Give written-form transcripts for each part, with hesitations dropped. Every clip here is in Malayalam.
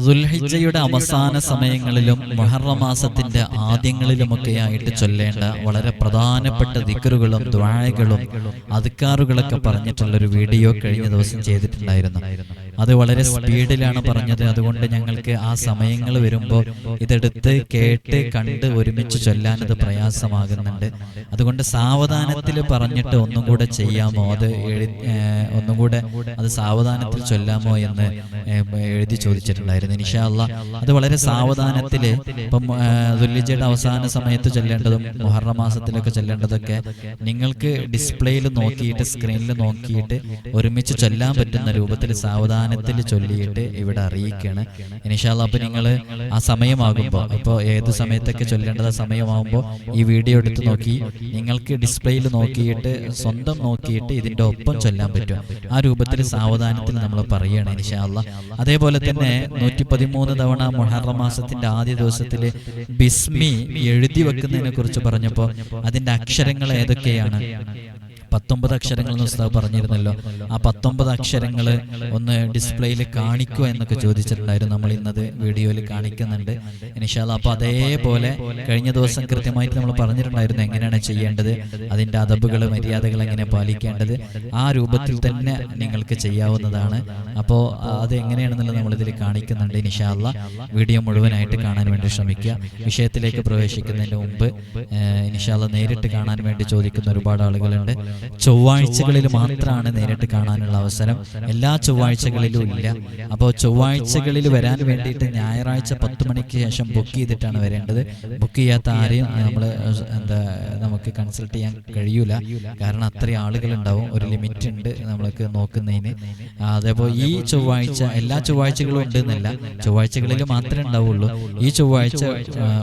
ദുൽഹിജ്ജയുടെ അവസാന സമയങ്ങളിലും മുഹറം മാസത്തിന്റെ ആദ്യങ്ങളിലുമൊക്കെയായിട്ട് ചൊല്ലേണ്ട വളരെ പ്രധാനപ്പെട്ട ദിക്റുകളും ദുആകളും അദ്കാറുകളൊക്കെ പറഞ്ഞിട്ടുള്ളൊരു വീഡിയോ കഴിഞ്ഞ ദിവസം ചെയ്തിട്ടുണ്ടായിരുന്നു. അത് വളരെ സ്പീഡിലാണ് പറഞ്ഞത്. അതുകൊണ്ട് ഞങ്ങൾക്ക് ആ സമയങ്ങൾ വരുമ്പോൾ ഇതെടുത്ത് കേട്ട് കണ്ട് ഒരുമിച്ച് ചൊല്ലാൻ അത് പ്രയാസമാകുന്നുണ്ട്. അതുകൊണ്ട് സാവധാനത്തിൽ പറഞ്ഞിട്ട് ഒന്നും കൂടെ ചെയ്യാമോ, അത് ഒന്നും കൂടെ അത് സാവധാനത്തിൽ ചൊല്ലാമോ എന്ന് എഴുതി ചോദിച്ചിട്ടുണ്ടായിരുന്നു. ഇൻഷാ അല്ലാഹ് അത് വളരെ സാവധാനത്തിൽ ഇപ്പം ദുൽഹിജ്ജയുടെ അവസാന സമയത്ത് ചൊല്ലേണ്ടതും മുഹറം മാസത്തിലൊക്കെ ചൊല്ലേണ്ടതൊക്കെ നിങ്ങൾക്ക് ഡിസ്പ്ലേയിൽ നോക്കിയിട്ട് സ്ക്രീനിൽ നോക്കിയിട്ട് ഒരുമിച്ച് ചൊല്ലാൻ പറ്റുന്ന രൂപത്തിൽ സാവധാനത്തിൽ ചൊല്ലിയിട്ട് ഇവിടെ അറിയിക്കുകയാണ് ഇൻഷാ അല്ലാഹ്. അപ്പോൾ നിങ്ങൾ ആ സമയമാകുമ്പോൾ, ഇപ്പോൾ ഏത് സമയത്തൊക്കെ ചൊല്ലേണ്ടത് സമയമാകുമ്പോൾ ഈ വീഡിയോ എടുത്ത് നോക്കി നിങ്ങൾക്ക് ഡിസ്പ്ലേയിൽ നോക്കിയിട്ട് സ്വന്തം നോക്കിയിട്ട് ഇതിൻ്റെ ഒപ്പം ചൊല്ലാൻ പറ്റും. ആ രൂപത്തിൽ സാവധാനത്തിൽ നമ്മൾ പറയുകയാണ് ഇൻഷാ അല്ലാഹ്. അതേപോലെ തന്നെ 113 തവണ മുഹറം മാസത്തിന്റെ ആദ്യ ദിവസത്തിൽ ബിസ്മി എഴുതി വെക്കുന്നതിനെ കുറിച്ച് പറഞ്ഞപ്പോൾ അതിന്റെ അക്ഷരങ്ങൾ ഏതൊക്കെയാണ്? 19 അക്ഷരങ്ങൾ എന്ന് ഉസ്താദ് പറഞ്ഞിരുന്നല്ലോ. ആ 19 അക്ഷരങ്ങൾ ഒന്ന് ഡിസ്പ്ലേയിൽ കാണിക്കുക എന്നൊക്കെ ചോദിച്ചിട്ടുണ്ടായിരുന്നു. നമ്മൾ ഇന്നത് വീഡിയോയിൽ കാണിക്കുന്നുണ്ട് ഇൻഷാ അല്ലാഹ്. അപ്പോൾ അതേപോലെ കഴിഞ്ഞ ദിവസം കൃത്യമായിട്ട് നമ്മൾ പറഞ്ഞിട്ടുണ്ടായിരുന്നു എങ്ങനെയാണ് ചെയ്യേണ്ടത്, അതിൻ്റെ അദബുകൾ മര്യാദകൾ എങ്ങനെ പാലിക്കേണ്ടത്. ആ രൂപത്തിൽ തന്നെ നിങ്ങൾക്ക് ചെയ്യാവുന്നതാണ്. അപ്പോൾ അത് എങ്ങനെയാണെന്നുള്ളത് നമ്മളിതിൽ കാണിക്കുന്നുണ്ട് ഇൻഷാ അല്ലാഹ്. വീഡിയോ മുഴുവനായിട്ട് കാണാൻ വേണ്ടി ശ്രമിക്കുക. വിഷയത്തിലേക്ക് പ്രവേശിക്കുന്നതിന് മുമ്പ് ഇൻഷാ അല്ലാഹ് നേരിട്ട് കാണാൻ വേണ്ടി ചോദിക്കുന്ന ഒരുപാട് ആളുകളുണ്ട്. ചൊവ്വാഴ്ചകളിൽ മാത്രമാണ് നേരിട്ട് കാണാനുള്ള അവസരം, എല്ലാ ചൊവ്വാഴ്ചകളിലും ഇല്ല. അപ്പോൾ ചൊവ്വാഴ്ചകളിൽ വരാൻ വേണ്ടിയിട്ട് ഞായറാഴ്ച 10 മണിക്ക് ശേഷം ബുക്ക് ചെയ്തിട്ടാണ് വരേണ്ടത്. ബുക്ക് ചെയ്യാത്ത ആരെയും നമുക്ക് കൺസൾട്ട് ചെയ്യാൻ കഴിയൂല. കാരണം അത്രയും ആളുകളുണ്ടാവും, ഒരു ലിമിറ്റ് ഉണ്ട് നമ്മൾക്ക് നോക്കുന്നതിന്. അതേപോലെ ഈ ചൊവ്വാഴ്ച എല്ലാ ചൊവ്വാഴ്ചകളും ഉണ്ട് എന്നല്ല, ചൊവ്വാഴ്ചകളിൽ മാത്രമേ ഉണ്ടാവുള്ളൂ. ഈ ചൊവ്വാഴ്ച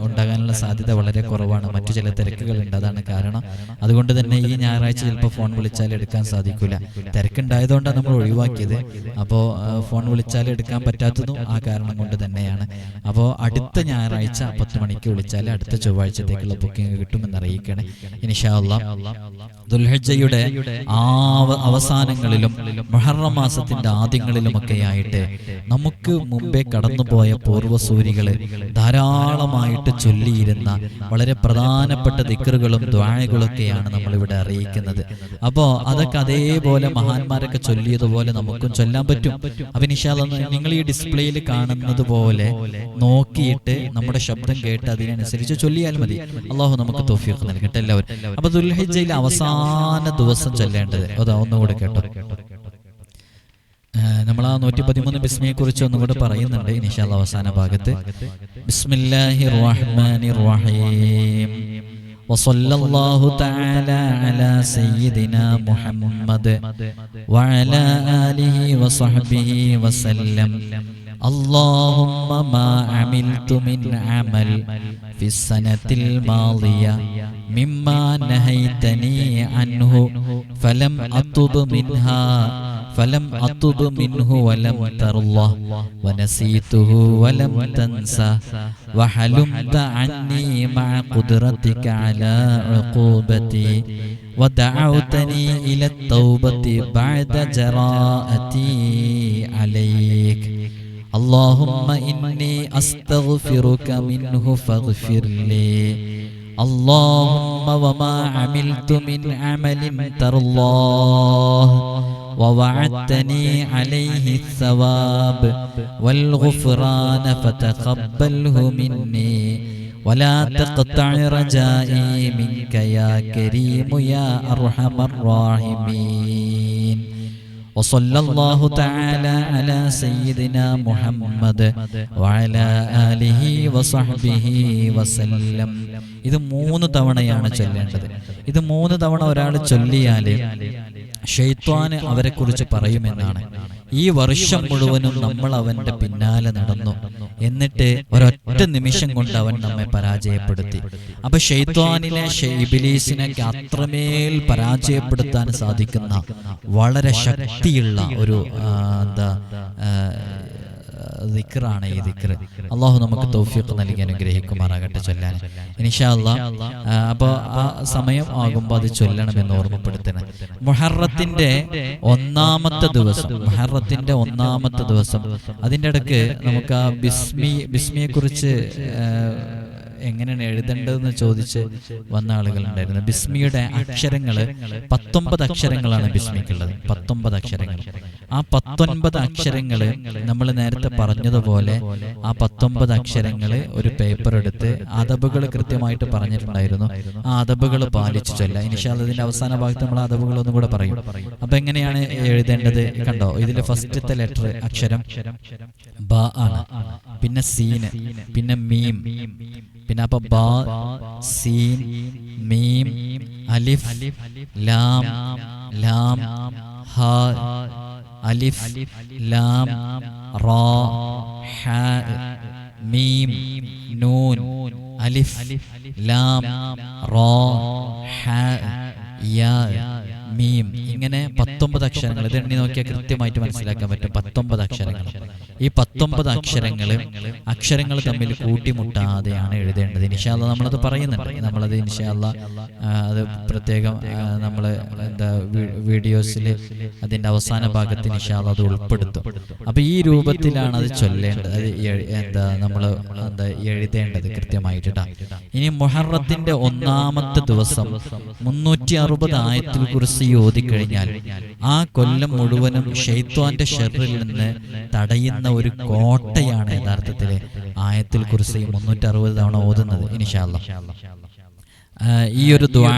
ഉണ്ടാകാനുള്ള സാധ്യത വളരെ കുറവാണ്. മറ്റു ചില തിരക്കുകളുണ്ട്, അതാണ് കാരണം. അതുകൊണ്ട് തന്നെ ഈ ഞായറാഴ്ച ചിലപ്പോൾ ഫോൺ വിളിച്ചാൽ എടുക്കാൻ സാധിക്കില്ല. തിരക്കുണ്ടായതുകൊണ്ടാണ് നമ്മൾ ഒഴിവാക്കിയത്. അപ്പോൾ ഫോൺ വിളിച്ചാൽ എടുക്കാൻ പറ്റാത്തതും ആ കാരണം കൊണ്ട് തന്നെയാണ്. അപ്പോൾ അടുത്ത ഞായറാഴ്ച 10 മണിക്ക് വിളിച്ചാൽ അടുത്ത ചൊവ്വാഴ്ചത്തേക്കുള്ള ബുക്കിംഗ് കിട്ടുമെന്ന് അറിയിക്കണേ ഇൻഷാ അല്ലാഹ്. ദുൽഹിജ്ജയുടെ അവസാനങ്ങളിലും മുഹറം മാസത്തിന്റെ ആദ്യങ്ങളിലുമൊക്കെയായിട്ട് നമുക്ക് മുമ്പേ കടന്നുപോയ പൂർവ്വസൂരികള് ധാരാളമായിട്ട് ചൊല്ലിയിരുന്ന വളരെ പ്രധാനപ്പെട്ട ദിക്റുകളും ദുആകളൊക്കെയാണ് നമ്മളിവിടെ അറിയിക്കുന്നത്. അപ്പോൾ അതൊക്കെ അതേപോലെ മഹാന്മാരൊക്കെ ചൊല്ലിയതുപോലെ നമുക്കും ചൊല്ലാൻ പറ്റും. അപ്പൊ ഇൻഷാ അല്ലാഹ് നിങ്ങൾ ഈ ഡിസ്പ്ലേയിൽ കാണുന്നത് പോലെ നോക്കിയിട്ട് നമ്മുടെ ശബ്ദം കേട്ട് അതിനനുസരിച്ച് ചൊല്ലിയാൽ മതി. അള്ളാഹു നമുക്ക് തൗഫീഖ് നൽകട്ടെ എല്ലാവരും. അപ്പൊ ദുൽഹിജ്ജയിൽ അവസാന ദിവസം ചൊല്ലേണ്ടത് അതാ ഒന്നുകൂടെ കേട്ടോ. നമ്മൾ ആ 113 ബിസ്മിയെ കുറിച്ച് ഒന്നുകൂടെ പറയുന്നുണ്ട് ഇൻഷാ അല്ലാഹ് അവസാന ഭാഗത്ത്. ബിസ്മില്ലാഹിർ റഹ്മാനിർ റഹീം വസല്ലല്ലാഹു തആല അലാ സയ്യിദിനാ മുഹമ്മദ് വഅലാ ആലിഹി വസഹ്ബിഹി വസല്ലം. اللهم ما عملت من عمل في السنة الماضية مما نهيتني عنه فلم أتب منه ولم ترضى ونسيته ولم تنسى وحلمت عني مع قدرتك على عقوبتي ودعوتني إلى التوبة بعد جراءتي عليك. اللهم إني أستغفرك منه فاغفر لي. اللهم وما عملت من عمل ترضاه ووعدتني عليه الثواب والغفران فتقبله مني ولا تقطع رجائي منك يا كريم يا أرحم الراحمين. وصلى الله تعالى على سيدنا محمد وعلى آله وصحبه وسلم. ഇത് 3 തവണയാണ് ചൊല്ലേണ്ടത്. ഇത് 3 തവണ ഒരാൾ ചൊല്ലിയാൽ ശൈത്വാന് അവരെ കുറിച്ച് പറയുമെന്നാണ്. ഈ വർഷം മുഴുവനും നമ്മൾ അവന്റെ പിന്നാലെ നടന്നു, എന്നിട്ട് ഒരൊറ്റ നിമിഷം കൊണ്ട് അവൻ നമ്മെ പരാജയപ്പെടുത്തി. അപ്പൊ ശൈത്വാനിനെ ഇബ്ലീസിനൊക്കെ അത്രമേൽ പരാജയപ്പെടുത്താൻ സാധിക്കുന്ന വളരെ ശക്തിയുള്ള ഒരു ദിക്റാണ് ഈ ദിക്ർ. അള്ളാഹു നമുക്ക് തൗഫീഖ് നൽകി അനുഗ്രഹിക്കുമാറാകട്ടെ ചൊല്ലാൻ ഇൻഷാ അല്ലാഹ്. അപ്പോൾ ആ സമയം ആകുമ്പോൾ അത് ചൊല്ലണമെന്ന് ഓർമ്മപ്പെടുത്തണം. മുഹറത്തിന്റെ ഒന്നാമത്തെ ദിവസം അതിൻ്റെ ഇടയ്ക്ക് നമുക്ക് ആ ബിസ്മിയെ കുറിച്ച് എങ്ങനെയാണ് എഴുതേണ്ടതെന്ന് ചോദിച്ച് വന്ന ആളുകളുണ്ടായിരുന്നു. ബിസ്മിയുടെ അക്ഷരങ്ങൾ 19 അക്ഷരങ്ങളാണ് ബിസ്മിക്കുള്ളത്. 19 അക്ഷരങ്ങൾ. ആ 19 അക്ഷരങ്ങൾ നമ്മൾ നേരത്തെ പറഞ്ഞതുപോലെ ആ 19 അക്ഷരങ്ങൾ ഒരു പേപ്പർ എടുത്ത് അദബുകൾ കൃത്യമായിട്ട് പറഞ്ഞിട്ടുണ്ടായിരുന്നു. ആ അദബുകൾ പാലിച്ചു ചൊല്ലാം. ഇൻഷാ അല്ലാഹ് ഇതിന്റെ അവസാന ഭാഗത്ത് നമ്മൾ അദബുകൾ ഒന്നും കൂടെ പറയും. അപ്പൊ എങ്ങനെയാണ് എഴുതേണ്ടത് കണ്ടോ? ഇതിലെ ഫസ്റ്റത്തെ ലെറ്റർ അക്ഷരം ബ ആണ്, പിന്നെ സീന്, പിന്നെ മീം, പിന്നെ അപ്പൊ ബാ, സീൻ, മീം, അലിഫ്, ലാം, ലാം, ഹ, അലിഫ്, ലാം, റാ, ഹ, മീം, നൂൻ, അലിഫ്, ലാം, റാ, ഹ, യാ, മീം. ഇങ്ങനെ 19 അക്ഷരങ്ങൾ. ഇത് എണ്ണി നോക്കിയാൽ കൃത്യമായിട്ട് മനസ്സിലാക്കാൻ പറ്റും. 19 അക്ഷരങ്ങൾ. ഈ 19 അക്ഷരങ്ങൾ തമ്മിൽ കൂട്ടിമുട്ടാതെയാണ് എഴുതേണ്ടത്. ഇൻഷാ അല്ലാഹ് നമ്മളത് പറയുന്നുണ്ട്. നമ്മളത് ഇൻഷാ അല്ലാഹ് അത് പ്രത്യേകം നമ്മൾ വീഡിയോസിൽ അതിൻ്റെ അവസാന ഭാഗത്ത് ഇൻഷാ അല്ലാഹ് അത് ഉൾപ്പെടുത്തും. അപ്പൊ ഈ രൂപത്തിലാണ് അത് ചൊല്ലേണ്ടത്, നമ്മൾ എഴുതേണ്ടത് കൃത്യമായിട്ട്. ഇനി മുഹറത്തിന്റെ ഒന്നാമത്തെ ദിവസം 360 ആയത്തുൽ കുർസി ഓതിക്കഴിഞ്ഞാൽ ആ കൊല്ലം മുഴുവനും ശൈത്വാന്റെ ശർറിൽ നിന്ന് തടയുന്ന ഒരു കോട്ടയാണ് യഥാർത്ഥത്തില് ആയത്തുൽ കുർസി 360 തവണ ഓതുന്നത്. ഇൻഷാ അല്ലാഹ് ഈ ഒരു ദുആ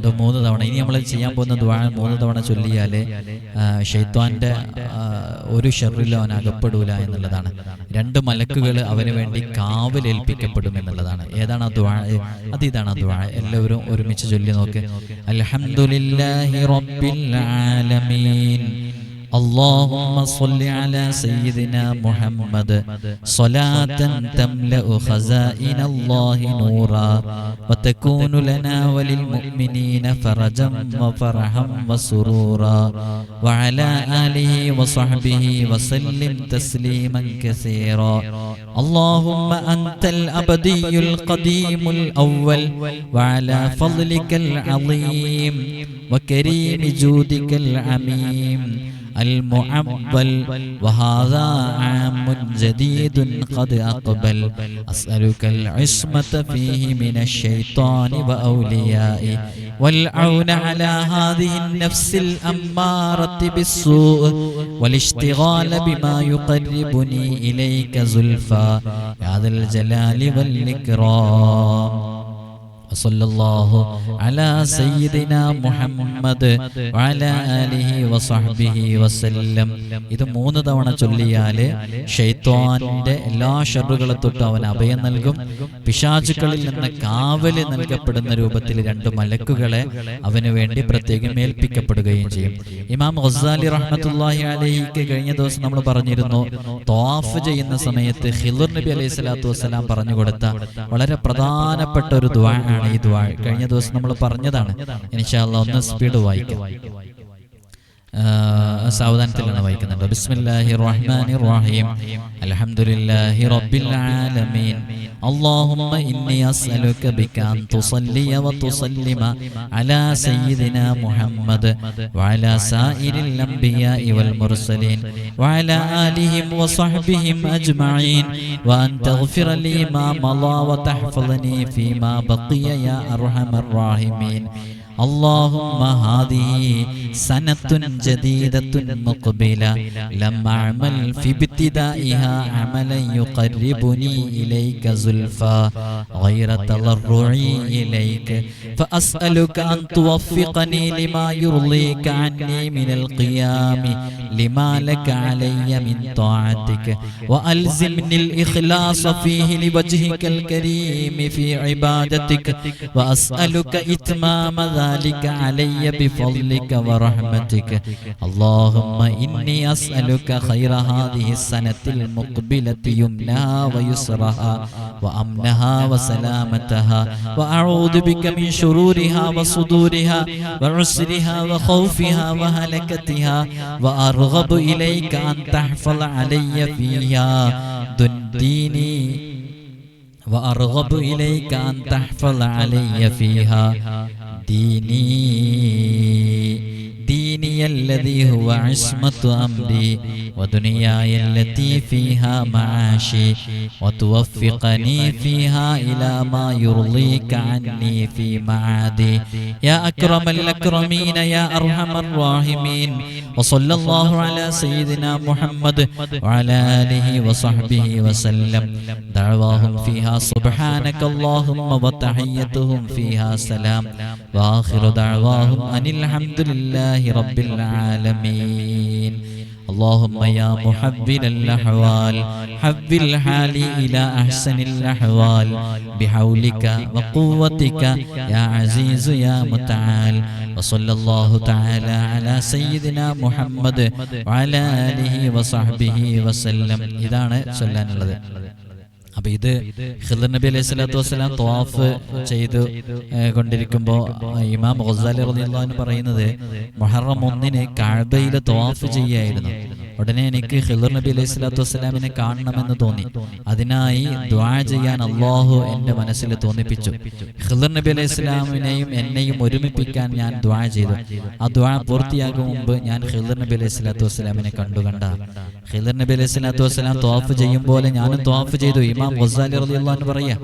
3 തവണ, ഇനി നമ്മൾ ചെയ്യാൻ പോകുന്ന ദുആ 3 തവണ ചൊല്ലിയാൽ ശൈത്വാന്റെ ഒരു ശർറിലും അവൻ അകപ്പെടൂല എന്നുള്ളതാണ്. 2 മലക്കുകൾ അവന് വേണ്ടി കാവലേൽപ്പിക്കപ്പെടും എന്നുള്ളതാണ്. ഏതാണ് ആ ദുആ? ഇതാണ് ആ ദുആ. എല്ലാവരും ഒരുമിച്ച് ചൊല്ലി നോക്ക്. അൽഹംദുലില്ലാഹി റബ്ബിൽ ആലമീൻ اللهم صل على سيدنا محمد صلاة تملأ خزائن الله نورا وتكون لنا وللمؤمنين فرجا وفرحا وسرورا وعلى آله وصحبه وسلم تسليما كثيرا اللهم أنت الأبدي القديم الأول وعلى فضلك العظيم وكريم جودك العميم المعبل وهذا عام جديد قد أقبل أسألك العصمة فيه من الشيطان وأوليائه والعون على هذه النفس الأمارة بالسوء والاشتغال بما يقربني إليك زلفى يا ذا الجلال والإكرام صلى الله على سيدنا محمد وعلى آله وصحبه وسلم. ഇത് 3 തവണ ചൊല്ലിയാൽ ശൈത്വാന്റെ എല്ലാ ശർറുകളെ തൊട്ട് അവൻ അഭയം നൽകും. പിശാചുക്കളിൽ നിന്ന് കാവല് നൽകപ്പെടുന്ന രൂപത്തിൽ 2 മലക്കുകളെ അവന് വേണ്ടി പ്രത്യേകം ഏൽപ്പിക്കപ്പെടുകയും ചെയ്യും. ഇമാം ഗസാലി റഹ്മത്തുള്ളാഹി അലൈഹിക്ക് കഴിഞ്ഞ ദിവസം നമ്മൾ പറഞ്ഞിരുന്നു, തവാഫ് ചെയ്യുന്ന സമയത്ത് ഖിദ്ർ നബി അലൈഹി സ്വലാത്തു വസ്സലാം പറഞ്ഞു കൊടുത്ത വളരെ പ്രധാനപ്പെട്ട ഒരു ദുആ ആണ് ഈ ദുആ. കഴിഞ്ഞ ദിവസം നമ്മൾ പറഞ്ഞതാണ്. ഇൻഷാ അല്ലാഹ് ഒന്ന് സ്പീഡ് വായിക്കാം. സാവധാനത്തിലാണ് വായിക്കുന്നുണ്ട്. ബിസ്മില്ലാഹിർ റഹ്മാനിർ റഹീം അൽഹംദുലില്ലാഹി റബ്ബിൽ ആലമീൻ اللهم إني أسألك بك أن تصلي وتسلم على سيدنا محمد وعلى سائر الأنبياء والمرسلين وعلى آلهم وصحبهم أجمعين وأن تغفر لي ما مضى وتحفظني فيما بقي يا أرحم الراحمين اللهم هذه سنة جديدة مقبلة لم أعمل في ابتدائها عملا يقربني إليك زلفى غير تضرعي إليك فأسألك أن توفقني لما يرضيك عني من القيام لما لك علي من طاعتك وألزمني الإخلاص فيه لوجهك الكريم في عبادتك وأسألك إتمام ذلك علي بفضلك ورحمتك اللهم إني أسألك خير هذه السنة المقبلة يمنها ويسرها وأمنها وسلامتها وأعوذ بك من شرورها وصدورها وعسرها وخوفها وهلكتها وأرغب إليك أن تحفظ علي فيها ديني وأرغب إليك أن تحفظ علي فيها ديني الذي هو عصمة أمري ودنياي التي فيها معاشي وتوفقني فيها إلى ما يرضيك عني في معادي يا أكرم الأكرمين يا أرحم الراحمين وصلى الله على سيدنا محمد وعلى آله وصحبه وسلم دعواهم فيها سبحانك اللهم وتحيتهم فيها سلام وآخر دعواهم أن الحمد لله رب العالمين اللهم يا محبل الأحوال حبل حالي إلى أحسن الأحوال بحولك وقوتك يا عزيز يا متعال وصلى الله تعالى على سيدنا محمد وعلى آله وصحبه وسلم ഇതാണ് ചൊല്ലാനുള്ളത്. അപ്പൊ ഇത് ഖിദ്ർ നബി അലൈഹി സ്വലാത്തു വസ്സലാം ത്വാഫ് ചെയ്ത് കൊണ്ടിരിക്കുമ്പോൾ ഇമാം ഗസാലി റളിയല്ലാഹു അൻഹു പറയുന്നത് മുഹറം 1 കഅബയിൽ ത്വാഫ് ചെയ്യായിരുന്നു. ഉടനെ എനിക്ക് ഖിദ്ർ നബി അലൈഹി സ്വലാത്തു വസ്സലാമിനെ കാണണമെന്ന് തോന്നി. അതിനായി ദുആ ചെയ്യാൻ അല്ലാഹു എൻ്റെ മനസ്സിൽ തോന്നിപ്പിച്ചു. ഖിദ്ർ നബി അലൈഹി സ്വലാമിനെയും എന്നെയും ഒരുമിപ്പിക്കാൻ ഞാൻ ദുആ ചെയ്തു. ആ ദുആ പൂർത്തിയാകും മുമ്പ് ഞാൻ ഖിദ്ർ നബി അലൈഹി സ്വലാത്തു വസ്സലാമിനെ കണ്ട ഖിദ്ർ നബി അലൈഹി സ്വലാത്തു വസ്സലാം ത്വാഫ് ചെയ്യും പോലെ ഞാനും ത്വാഫ് ചെയ്തു. ഇമാം ഗസാലി റളിയല്ലാഹു അൻഹു പറയാ,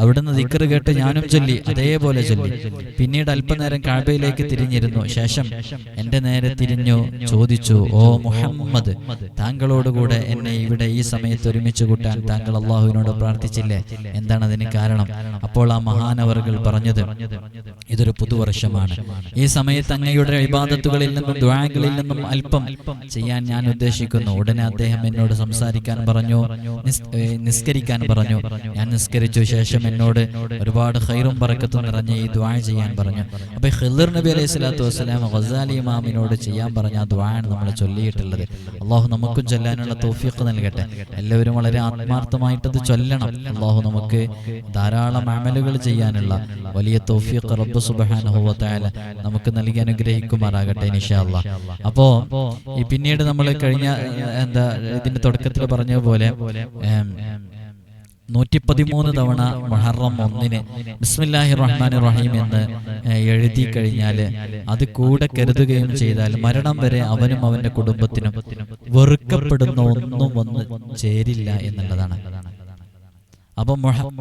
അവിടുന്ന് ദിക്ർ കേട്ട് ഞാനും ചൊല്ലി, അതേപോലെ ചൊല്ലി. പിന്നീട് അല്പനേരം കഅബയിലേക്ക് തിരിഞ്ഞിരുന്നു. ശേഷം എൻ്റെ നേരെ തിരിഞ്ഞു ചോദിച്ചു, ഓ മുഹമ്മദ്, താങ്കളോടുകൂടെ എന്നെ ഇവിടെ ഈ സമയത്ത് ഒരുമിച്ച് കൂട്ടാൻ താങ്കൾ അള്ളാഹുവിനോട് പ്രാർത്ഥിച്ചില്ലേ? എന്താണ് അതിന് കാരണം? അപ്പോൾ ആ മഹാനവറുകൾ പറഞ്ഞത്, ഇതൊരു പുതുവർഷമാണ്. ഈ സമയത്ത് അങ്ങയുടെ ഇബാദത്തുകളിൽ നിന്നും ദുആകളിൽ നിന്നും അല്പം ചെയ്യാൻ ഞാൻ ഉദ്ദേശിക്കുന്നു. ഉടനെ അദ്ദേഹം എന്നോട് സംസാരിക്കാൻ പറഞ്ഞു, നിസ്കരിക്കാൻ പറഞ്ഞു. ഞാൻ നിസ്കരിച്ചു. ശേഷം എന്നോട് ഒരുപാട് ഖൈറും ബറക്കത്തും നിറഞ്ഞ ഈ ദുആ ചെയ്യാൻ പറഞ്ഞു. അപ്പോൾ ഖിദ്ർ നബി അലൈഹി സ്വലാത്തു വസ്സലാം ഗസാലി ഇമാമിനോട് ചെയ്യാൻ പറഞ്ഞ ആ ദുആയാണ് നമ്മൾ ചൊല്ലിയിട്ടുള്ളത്. അള്ളാഹു നമുക്കും ചൊല്ലാനുള്ള തൗഫീഖ് നൽകട്ടെ. എല്ലാവരും വളരെ ആത്മാർത്ഥമായിട്ടത് ചൊല്ലണം. അള്ളാഹു നമുക്ക് ധാരാളം അമലുകൾ ചെയ്യാനുള്ള വലിയ തൗഫീഖ് റബ്ബ് സുബ്ഹാനഹു വ തആല നമുക്ക് നൽകി അനുഗ്രഹിക്കുമാറാകട്ടെ ഇൻഷാ അല്ലാഹ്. അപ്പോൾ ഈ പിന്നീട് നമ്മൾ കഴിഞ്ഞ ഇതിന്റെ തുടക്കത്തിൽ പറഞ്ഞ പോലെ 113 തവണ മുഹറം 1 ബിസ്മില്ലാഹിർ റഹ്മാനിർ റഹീം എന്ന് എഴുതി കഴിഞ്ഞാൽ, അത് കൂടെ കരുതുകയും ചെയ്താൽ മരണം വരെ അവനും അവന്റെ കുടുംബത്തിനും വെറുക്കപ്പെടുന്ന ഒന്നും വന്ന് ചേരില്ല എന്നുള്ളതാണ്. അപ്പൊ മുഹറം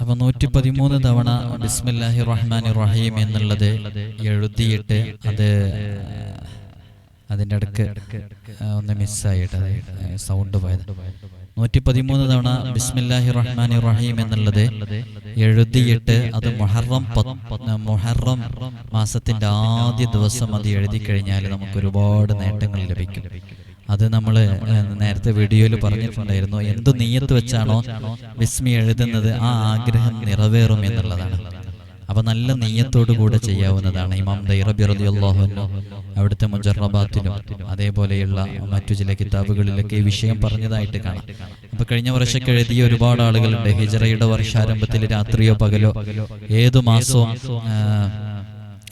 അപ്പൊ 113 തവണ ബിസ്മില്ലാഹിർ റഹ്മാനിർ റഹീം എന്നുള്ളത് എഴുതിയിട്ട് അതിൻ്റെ അടുക്ക് ഒന്ന് മിസ്സായിട്ട് സൗണ്ട് പോയത്. 113 തവണ ബിസ്മില്ലാഹിർ റഹ്മാനിർ റഹീം എന്നുള്ളത് എഴുതിയിട്ട് അത് മുഹറം മാസത്തിന്റെ ആദ്യ ദിവസം അത് എഴുതി കഴിഞ്ഞാൽ നമുക്ക് ഒരുപാട് നേട്ടങ്ങൾ ലഭിക്കും. അത് നമ്മൾ നേരത്തെ വീഡിയോയിൽ പറഞ്ഞിട്ടുണ്ടായിരുന്നു. എന്തു നിയ്യത്ത് വെച്ചാണോ ബിസ്മി എഴുതുന്നത് ആ ആഗ്രഹം നിറവേറും എന്നുള്ളതാണ്. അപ്പൊ നല്ല നിയ്യത്തോടു കൂടെ ചെയ്യാവുന്നതാണ്. ഇമാം ദൈറബി റളിയല്ലാഹു അൻഹു അവിടുത്തെ മുജറബാത്തിലും അതേപോലെയുള്ള മറ്റു ചില കിതാബുകളിലൊക്കെ ഈ വിഷയം പറഞ്ഞതായിട്ട് കാണാം. അപ്പൊ കഴിഞ്ഞ വർഷമൊക്കെ എഴുതിയ ഒരുപാട് ആളുകളുണ്ട്. ഹിജ്റയുടെ വർഷാരംഭത്തിൽ രാത്രിയോ പകലോ ഏതു മാസവും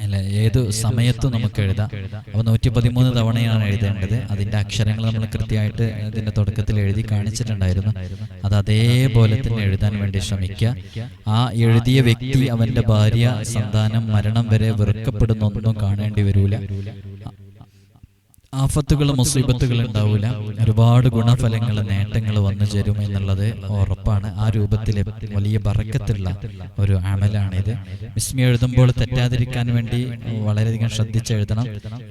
അല്ല ഏതു സമയത്തും നമുക്ക് എഴുതാം. അപ്പോൾ 113 തവണയാണ് എഴുതേണ്ടത്. അതിൻ്റെ അക്ഷരങ്ങൾ നമ്മൾ കൃത്യമായിട്ട് ഇതിൻ്റെ തുടക്കത്തിൽ എഴുതി കാണിച്ചിട്ടുണ്ടായിരുന്നു. അത് അതേപോലെ തന്നെ എഴുതാൻ വേണ്ടി ശ്രമിക്കുക. ആ എഴുതിയ വ്യക്തി, അവൻ്റെ ഭാര്യ, സന്താനം, മരണം വരെ വെറുക്കപ്പെടുന്നൊന്നും കാണേണ്ടി വരൂല. ആഫത്തുകൾ, മുസീബത്തുകൾ ഉണ്ടാവില്ല. ഒരുപാട് ഗുണഫലങ്ങൾ, നേട്ടങ്ങൾ വന്നു ചേരും എന്നുള്ളത് ഉറപ്പാണ്. ആ രൂപത്തിൽ വലിയ ബറക്കത്തുള്ള ഒരു അമലാണിത്. ബിസ്മി എഴുതുമ്പോൾ തെറ്റാതിരിക്കാൻ വേണ്ടി വളരെയധികം ശ്രദ്ധിച്ചെഴുതണം.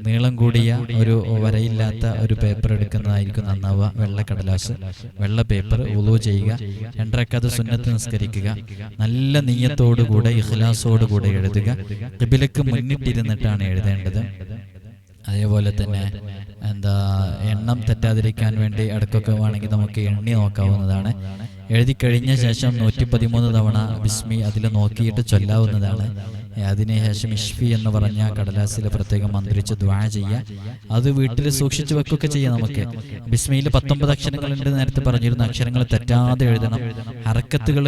നീളം കൂടിയ ഒരു വരയില്ലാത്ത ഒരു പേപ്പർ എടുക്കുന്നതായിരിക്കും നന്നാവുക. വെള്ള കടലാസ്, വെള്ള പേപ്പർ. വുളൂ ചെയ്യുക, 2 റക്അത്ത് സുന്നത്ത് നിസ്കരിക്കുക. നല്ല നിയ്യത്തോടുകൂടെ ഇഖ്ലാസോടുകൂടെ എഴുതുക. ഖിബിലക്ക് മുന്നിട്ടിരുന്നിട്ടാണ് എഴുതേണ്ടത്. അതേപോലെ തന്നെ എണ്ണം തെറ്റാതിരിക്കാൻ വേണ്ടി ഇടയ്ക്കൊക്കെ വേണമെങ്കിൽ നമുക്ക് എണ്ണി നോക്കാവുന്നതാണ്. എഴുതി കഴിഞ്ഞ ശേഷം 113 തവണ ബിസ്മി അതിൽ നോക്കിയിട്ട് ചൊല്ലാവുന്നതാണ്. അതിനുശേഷം ഇഷ്ഫി എന്ന് പറഞ്ഞ കടലാസിൽ പ്രത്യേകം മന്ത്രിച്ച് ദുആ ചെയ്യുക. അത് വീട്ടിൽ സൂക്ഷിച്ചു വെക്കുകയൊക്കെ ചെയ്യാം. നമുക്ക് ബിസ്മിയിൽ 19 അക്ഷരങ്ങളുണ്ട്, നേരത്തെ പറഞ്ഞിരുന്ന. അക്ഷരങ്ങൾ തെറ്റാതെ എഴുതണം. ഹർക്കത്തുകൾ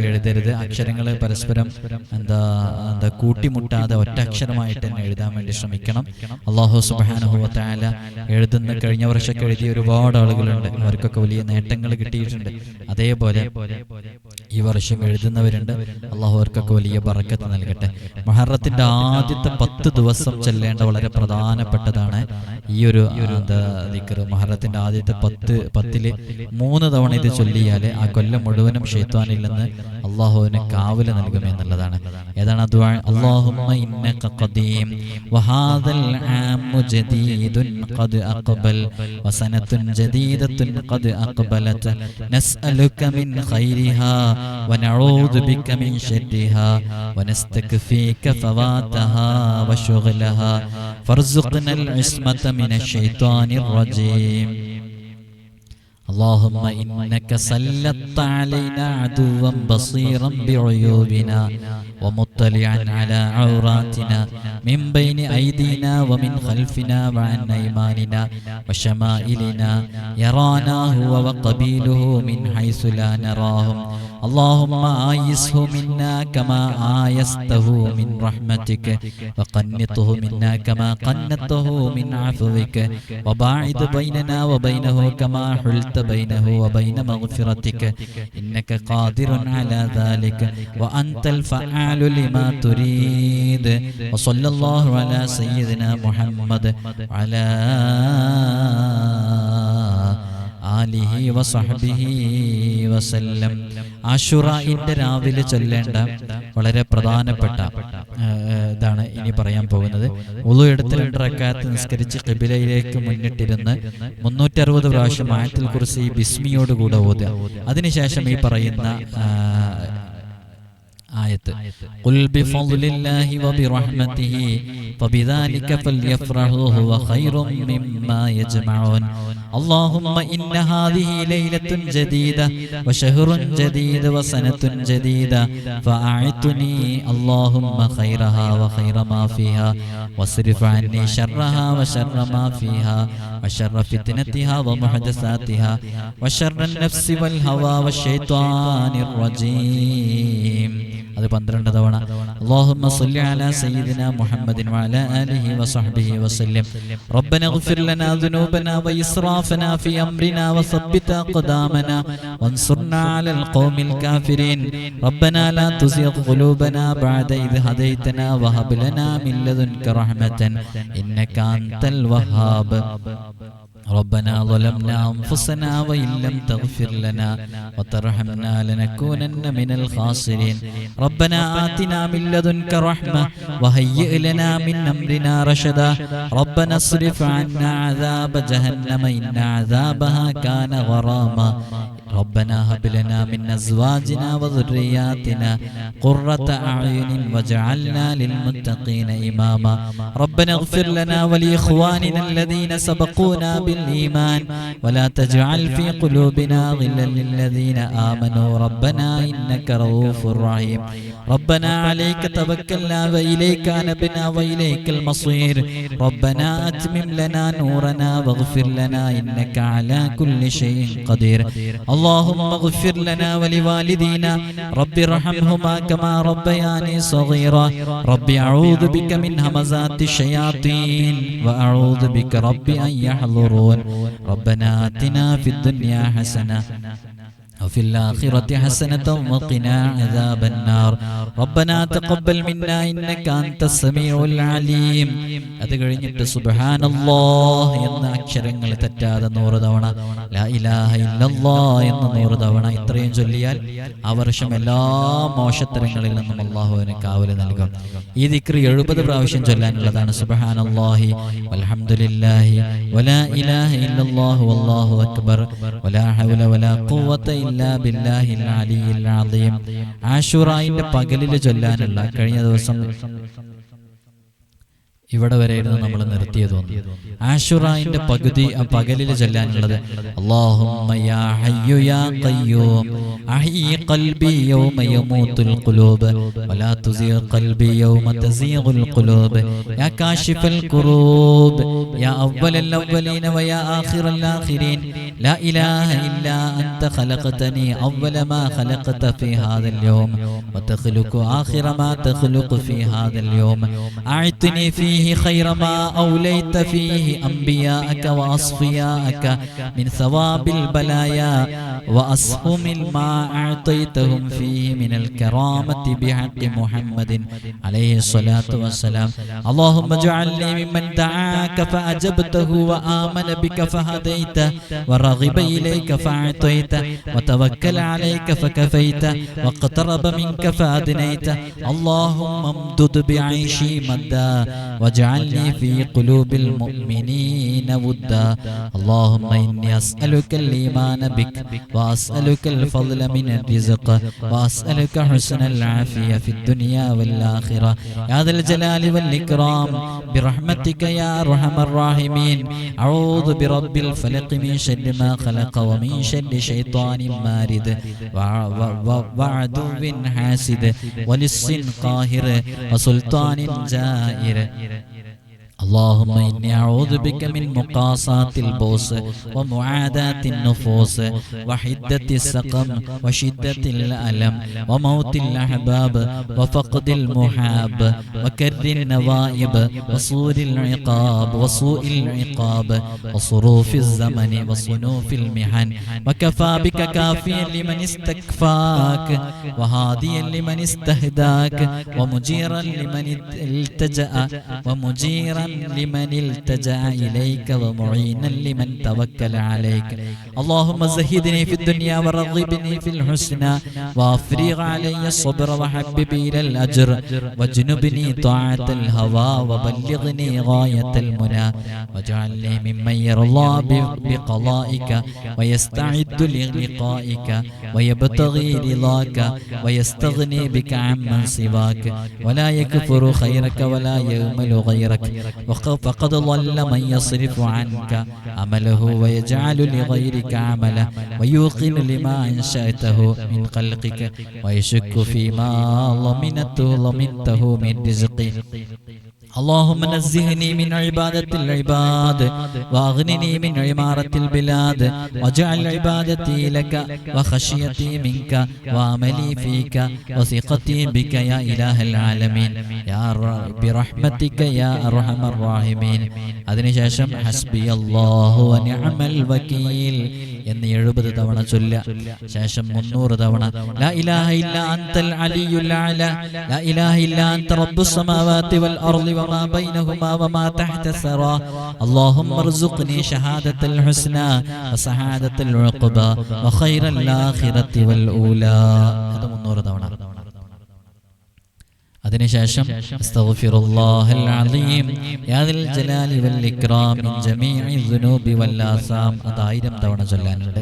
എഴുതരുത്. അക്ഷരങ്ങൾ പരസ്പരം കൂട്ടിമുട്ടാതെ ഒറ്റ അക്ഷരമായിട്ട് തന്നെ എഴുതാൻ വേണ്ടി ശ്രമിക്കണം. അല്ലാഹു സുബ്ഹാനഹു വ തആല എഴുതുന്ന കഴിഞ്ഞ വർഷമൊക്കെ എഴുതിയ ഒരുപാട് ആളുകളുണ്ട്. അവർക്കൊക്കെ വലിയ നേട്ടങ്ങൾ കിട്ടിയിട്ടുണ്ട്. അതേപോലെ ഈ വർഷം എഴുതുന്നവരുണ്ട്. അല്ലാഹു അവർക്കൊക്കെ വലിയ ബറക്കത്ത് നൽകട്ടെ. മുഹറത്തിന്റെ ആദ്യത്തെ 10 ദിവസം ചൊല്ലേണ്ട വളരെ പ്രധാനപ്പെട്ടതാണ് ഈ ഒരു ദിക്ർ. മുഹറത്തിന്റെ ആദ്യത്തെ 10 3 തവണ ഇത് ചൊല്ലിയാൽ ആ കൊല്ലം മുഴുവനും ശൈത്വാനിൽ നിന്ന് അല്ലാഹുവിന് കാവൽ നൽകുമെന്നുള്ളതാണ്. ഏതാണ് ആ ദുആ? അല്ലാഹുമ്മ ഇന്നക ഖദീം വഹാദൽ ആമു ജദീദുൻ ഖദ് അഖബൽ വസനത്തുൻ ജദീദത്തുൻ ഖദ് അഖബലത് നസ്അലുക മിൻ ഖൈരിഹാ വനഊദു ബിക മിൻ ശർരിഹാ വനസ്തഗ്ഫീക ഫവാതഹാ വശുഗ്ലഹാ ഫർസുഖ്നൽ ഇസ്മത മിനശ് ശൈത്വാനിർ റജീം. اللهم إنك سلطت علينا عدوا بصيرا بعيوبنا ومطلعا على عوراتنا من بين أيدينا ومن خلفنا وعن أيماننا وشمائلنا يرانا هو وقبيله من حيث لا نراهم. اللهم آيسه منا كما آيسته من رحمتك وقنطه منا كما قنطه من عفوك وباعد بيننا وبينه كما حلت بينه وبين مغفرتك إنك قادر على ذلك وأنت الفعال لما تريد. وصلى الله على سيدنا محمد وعلى ആലിഹി വസഹ്ബിഹി വസല്ലം. ആശുറാഇന്റെ രാവിലെ ചൊല്ലേണ്ട വളരെ പ്രധാനപ്പെട്ട ഇതാണ് ഇനി പറയാൻ പോകുന്നത്. വുളു എടുത്ത് 2 റക്അത്ത് നിസ്കരിച്ച് ഖിബിലയിലേക്ക് മുന്നിട്ടിരുന്ന് 360 പ്രാവശ്യം ആയത്തുൽ കുർസി ബിസ്മിയോടുകൂടെ ഓതുക. അതിനുശേഷം ഈ പറയുന്ന ആയത്ത് ഖുൽ ബിഫദ്ലില്ലാഹി വബിറഹ്മതിഹി ഫബിദാലിക ഫൽയഫ്റഹു ഹുവ ഖൈറും മിമ്മാ യജ്മഊൻ. اللهم إن هذه ليلة جديدة وشهر جديد وسنة جديدة فأعطني اللهم خيرها وخير ما فيها واصرف عني شرها وشر ما فيها وشر فتنتها ومحدثاتها وشر النفس والهوى والشيطان الرجيم. അത് 12 തവണ. اللهم صل على سيدنا محمد وعلى آله وصحبه وسلم. ربنا اغفر لنا ذنوبنا وإسرافنا في أمرنا وثبت أقدامنا وانصرنا على القوم الكافرين. ربنا لا تزغ قلوبنا بعد إذ هديتنا وهب لنا من لدنك رحمة إنك أنت الوهاب. ربنا ظلمنا أنفسنا وإن لم تغفر لنا وترحمنا لنكونن من الخاسرين. ربنا آتنا من لدنك رحمة وهيئ لنا من أمرنا رشدا. ربنا اصرف عنا عذاب جهنم إن عذابها كان غراما. ربنا هب لنا من أزواجنا وذرياتنا قرة أعين واجعلنا للمتقين إماما ربنا اغفر لنا ولإخواننا الذين سبقونا بالإيمان ولا تجعل في قلوبنا غلا للذين آمنوا ربنا إنك رؤوف رحيم ربنا عليك توكلنا وإليك أنبنا وإليك المصير ربنا أتمم لنا نورنا واغفر لنا إنك على كل شيء قدير اللهم اغفر لنا ولوالدينا رب ارحمهما كما ربياني صغيرا رب أعوذ بك من همزات الشياطين وأعوذ بك رب أن يحضرون ربنا آتنا في الدنيا حسنة وفي الآخرة حسنة وقنا عذاب النار ربنا تقبل منا إنك أنت السميع العليم അത് കഴിഞ്ഞിട്ട് സുബ്ഹാനല്ലാഹ് എന്ന അക്ഷരങ്ങൾ തെറ്റാതെ 100 തവണ ലാ ഇലാഹ ഇല്ലല്ലാഹ് എന്ന 100 തവണ ഇത്രയും ചൊല്ലിയാൽ ആ വർഷം എല്ലാ മോശത്തരങ്ങളിൽ നിന്നും അല്ലാഹുവിന് കാവൽ നൽകും. ഈ ദിക്ർ 70 പ്രാവശ്യം ചൊല്ലാനുള്ളതാണ്. സുബ്ഹാനല്ലാഹി വൽഹംദുലില്ലാഹി വലാ ഇലാഹ ഇല്ലല്ലാഹു വല്ലാഹു അക്ബർ വലാ ഹൗല വലാ ഖുവത ഇല്ലാ ബില്ലാഹിൽ അലിയിൽ അദീം. ആശുറായിന്റെ പകലിൽ ചൊല്ലാനുള്ള കഴിഞ്ഞ ദിവസം ഇവിടെ വരെയായിരുന്നു നമ്മൾ നിർത്തിയത്. ആശുറായിന്റെ പകലിൽ ചൊല്ലാനുള്ളത് അല്ലാഹുമ്മ യാ ഹയ്യു യാ ഖയ്യൂം അഹ്യി ഖൽബി യൗമ യമൂതുൽ ഖുലൂബ് വലാ തുസിഗ് ഖൽബി യൗമ തസീഗുൽ ഖുലൂബ് യാ കാശിഫൽ ഖുറൂബ് യാ അവ്വലൽ അവ്വലീന വയാ ആഖിറൽ ആഖിരീൻ ലാ ഇലാഹ ഇല്ലാ അൻത ഖലഖതനി അവ്വല മാ ഖലഖത ഫീ ഹാദൽ യൗം വതഖ്ലുഖു ആഖിറ മാ തഖ്ലുഖു ഫീ ഹാദൽ യൗം അഅ്തിനി ഫീ خير ما أوليت فيه أنبياءك وأصفياءك من ثواب البلايا وأسهم ما أعطيتهم فيه من الكرامة بحق محمد عليه الصلاة والسلام اللهم اجعلني ممن دعاك فأجبته وآمن بك فهديته ورغب إليك فأعطيته وتوكل عليك فكفيته واقترب منك فأدنيته اللهم امدد بعيشي مدا واجعلني في قلوب المؤمنين ودا اللهم إني أسألك الإيمان بك وأسألك الفضل من الرزق وأسألك حسن العافية في الدنيا والآخرة يا ذا الجلال والإكرام برحمتك يا أرحم الراحمين أعوذ برب الفلق من شر ما خلق ومن شر شيطان مارد وعدو حاسد ولص قاهر وسلطان جائر اللهم إني أعوذ بك من مقاصات البؤس ومعاداة النفوس وحدة السقم وشدة الألم وموت الأحباب وفقد المحاب وكر النوائب وصور العقاب وسوء العقاب وصروف الزمن وصنوف المحن وكفى بك كافيا لمن استكفاك وهاديا لمن استهداك ومجيرا لمن التجأ ومجيرا لمن التجأ إليك ومعينا لمن توكل عليك اللهم زهدني في الدنيا ورغبني في الحسنى وافرغ علي الصبر وحبب إلى الأجر واجنبني طاعة الهوى وبلغني غاية المنى واجعلني ممن يرضى بقضائك ويستعد للقائك ويبتغي رضاك ويستغني بك عمن سواك ولا يكفر خيرك ولا يؤمل غيرك فقد ضل من يصرف عنك عمله ويجعل لغيرك عمله ويوقن لما أنشأته من خلقك ويشك فيما ضمنته من رزقه اللهم نزهني من عبادة العباد واغنني من عمارة البلاد واجعل عبادتي لك وخشيتي منك وعملي فيك وثقتي بك يا إله العالمين يا رب برحمتك يا أرحم الراحمين അതിനുശേഷം ഹസ്ബി അല്ലാഹു വനിഅമൽ വകീൽ എന്ന് 70 തവണ ചൊല്ലുക. ശേഷം 300 തവണ ലാ ഇലാഹ ഇല്ലാ അൻതൽ അലിയുൽ അഅല ലാ ഇലാഹ ഇല്ലാ അൻത റബ്ബുസ് സമാവാതി വൽ അർളി വമാ ബൈനഹുമാ വമാ തഹത സറാ അല്ലാഹുമ്മ ർസുഖ്നി ഷഹാദത്തൽ ഹുസ്നാ വസഹാദത്തൽ ഉഖബ വഖൈറൽ ആഖിറതി വൽ ഊലാ. അത് 300 തവണ. അതിനുശേഷം അസ്തഗ്ഫിറുല്ലാഹൽ അലീം യാ ദൽ ജലാലി വൽ ഇക്റാം മിൻ ജമീഇ ദുനൂബി വൽ ആസാം. അത് 1000 തവണ ചൊല്ലാനുണ്ട്.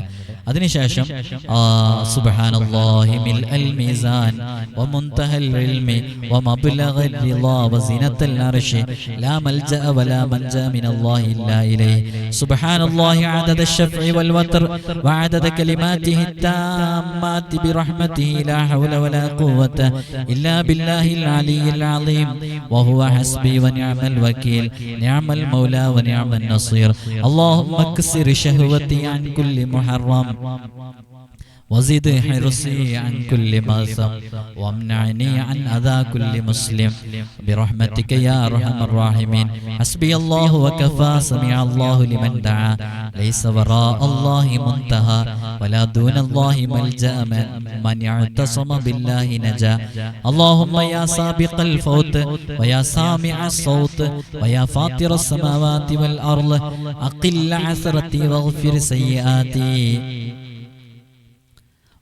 അതിനുശേഷം സുബ്ഹാനല്ലാഹി മിൽഅൽ മീസാൻ വമുൻതഹൽ ഇൽമി വമബ്ലഗൽ റിളാ വസിനത്തൽ അർശി ലാ മൽജഅ വലാ മൻജാ മിനല്ലാഹി ഇല്ലാ ഇലൈഹി സുബ്ഹാനല്ലാഹി അദദ الشفع والوتر وعدد كلماته التامات برحمته لا حول ولا قوة إلا بالله العلي العظيم وهو حسبي ونعم الوكيل نعم المولى ونعم النصير اللهم اكسر شهوتي عن كل محرم وزد حرصي عن كل ماثم وامنعني عن أذى كل مسلم برحمتك يا أرحم الراحمين حسبي الله وكفى سمع الله لمن دعا ليس وراء الله منتهى ولا دون الله ملجأ من اعتصم بالله نجا اللهم يا سابق الفوت ويا سامع الصوت ويا فاطر السماوات والأرض أقل عثرتي واغفر سيئاتي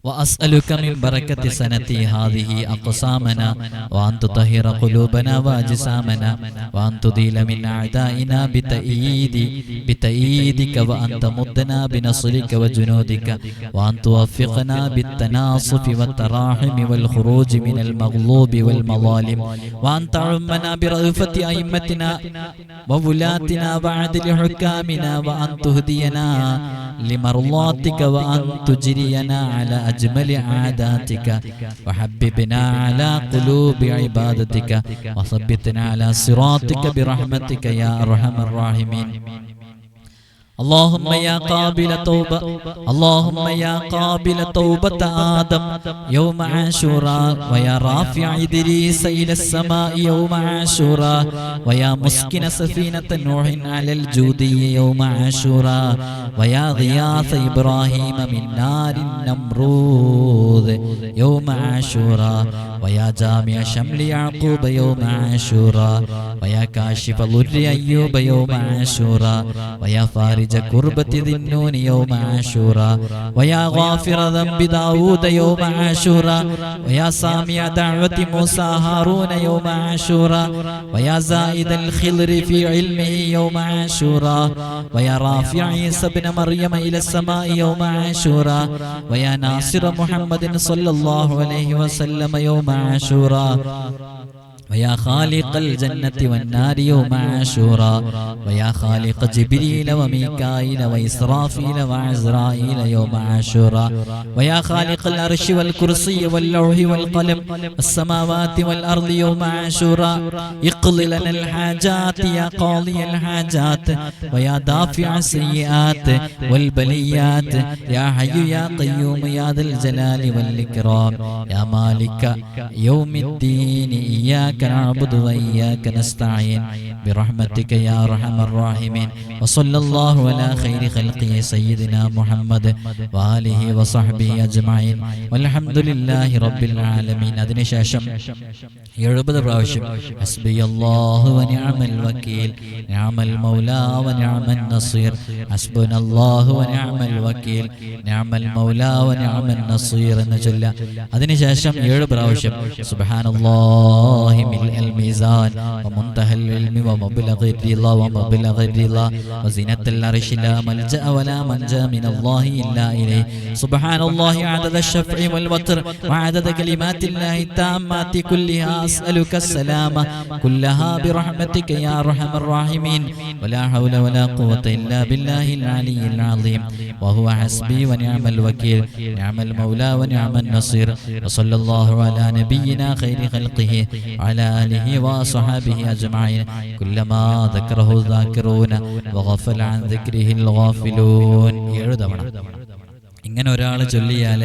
وأسألك من بركة سنتي هذه أقسامنا وأن تطهر قلوبنا وأجسامنا وأن تضيل من أعدائنا بتأييدك وأن تمدنا بنصرك وجنودك وأن توفقنا بالتناصف والتراحم والخروج من المغلوب والمظالم وأن تعمنا برأفة أئمتنا وولاتنا وعدل حكامنا وأن تهدينا لمرضاتك وأن تجرينا على أجمل عاداتك وحببنا على قلوب عبادتك وثبتنا على صراطك برحمتك يا أرحم الراحمين اللهم يا قابل توبة اللهم يا قابل توبة آدم يوم عاشوراء ويا رافع إدريس إلى السماء يوم عاشوراء ويا مسكن سفينة نوح على الجودي يوم عاشوراء ويا غياث إبراهيم من نار النمرود يوم عاشوراء ويا جامع شمل يعقوب يوم عاشوراء ويا كاشف ضر أيوب يوم عاشوراء ويا فارج كربة ذي النون يوم عاشوراء ويا غافر ذنب داود يوم عاشوراء ويا سامع دعوة موسى هارون يوم عاشوراء ويا زائد الخضر في علمه يوم عاشوراء ويا رافع عيسى بن مريم إلى السماء يوم عاشوراء ويا ناصر محمد صلى الله عليه وسلم يوم عاشوراء ويا خالق الجنة والنار يوم عاشوراء ويا خالق جبريل وميكائيل وإسرافيل وعزرائيل يوم عاشوراء ويا خالق العرش والكرسي واللوح والقلم والسماوات والأرض يوم عاشوراء اقض لنا الحاجات يا قاضي الحاجات ويا دافع السيئات والبليات يا حي يا قيوم يا ذا الجلال والإكرام يا مالك يوم الدين إياك نعبد وإياك نستعين برحمتك يا أرحم الراحمين وصلى الله على خير خلقه سيدنا محمد وآله وصحبه أجمعين والحمد لله رب العالمين അതിനു ശേഷം 70 പ്രാവശ്യം حسبي الله ونعم الوكيل نعم المولى ونعم النصير حسبنا الله ونعم الوكيل نعم المولى ونعم النصير എന്ന് ചൊല്ലുക. അതിനു ശേഷം 7 പ്രാവശ്യം സുബ്ഹാനല്ലാഹി ملء الميزان ومنتهى العلم ومبلغ الرضا ومبلغ الرضا وزنة العرش لا ملجأ ولا منجا من الله إلا إليه سبحان الله عدد الشفع والوتر وعدد كلمات الله التامات كلها أسألك السلامة كلها برحمتك يا أرحم الراحمين ولا حول ولا قوة إلا بالله العلي العظيم وهو حسبي ونعم الوكيل نعم المولى ونعم النصير وصلى الله على نبينا خير خلقه على آله وصحبه أجمعين كلما ذكره الذاكرون وغفل عن ذكره الغافلون. 7 തവണ ഇങ്ങനെ ഒരാൾ ചൊല്ലിയാൽ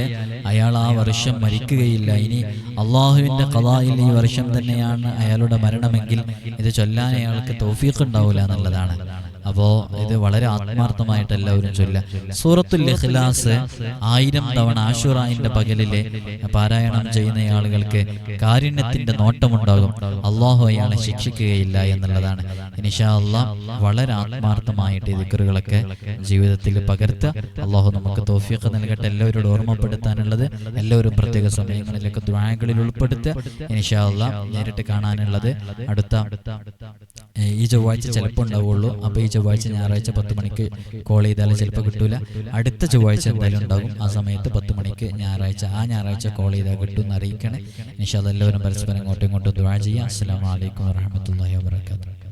അയാൾ ആ വർഷം മരിക്കുകയില്ല. ഇനി അള്ളാഹുവിൻ്റെ ഖദായിൽ ഈ വർഷം തന്നെയാണ് അയാളുടെ മരണമെങ്കിൽ ഇത് ചൊല്ലാൻ അയാൾക്ക് തൗഫീഖ് ഉണ്ടാവില്ല എന്നുള്ളതാണ്. അപ്പോൾ ഇത് വളരെ ആത്മാർത്ഥമായിട്ട് എല്ലാവരും ചൊല്ലുക. സൂറത്തുൽ ഇഖ്ലാസ് 1000 തവണ ആശുറായിന്റെ പകലിലെ പാരായണം ചെയ്യുന്ന ആളുകൾക്ക് കാരുണ്യത്തിന്റെ നോട്ടമുണ്ടാകും. അള്ളാഹു അയാളെ ശിക്ഷിക്കുകയില്ല എന്നുള്ളതാണ്. ഇൻഷാ അല്ലാഹ് വളരെ ആത്മാർത്ഥമായിട്ട് ഈ ദിക്റുകളൊക്കെ ജീവിതത്തിൽ പകർത്തുക. അള്ളാഹു നമുക്ക് തൗഫീഖ് നൽകട്ടെ. എല്ലാവരോടും ഓർമ്മപ്പെടുത്താനുള്ളത്, എല്ലാവരും പ്രത്യേക സമയങ്ങളിലൊക്കെ ദുആകളിൽ ഉൾപ്പെടുത്തുക. ഇൻഷാ അല്ലാഹ് നേരിട്ട് കാണാനുള്ളത് അടുത്ത ഈ ചൊവ്വാഴ്ച ചിലപ്പോൾ ഉണ്ടാവുള്ളൂ. അപ്പോൾ ഈ ചൊവ്വാഴ്ച ഞായറാഴ്ച 10 മണിക്ക് കോൾ ചെയ്താൽ ചിലപ്പോൾ കിട്ടൂല. അടുത്ത ചൊവ്വാഴ്ച എന്തായാലും ഉണ്ടാകും. ആ സമയത്ത് 10 മണിക്ക് ഞായറാഴ്ച കോൾ ചെയ്താൽ കിട്ടും എന്ന് അറിയിക്കണേ. ഇൻഷാ അല്ലാഹ് എല്ലാവരും പരസ്പരം അങ്ങോട്ടും ഇങ്ങോട്ടും ദുആ ചെയ്യാം. അസ്സലാമു അലൈക്കും വറഹ്മത്തുള്ളാഹി വബറകാതുഹു.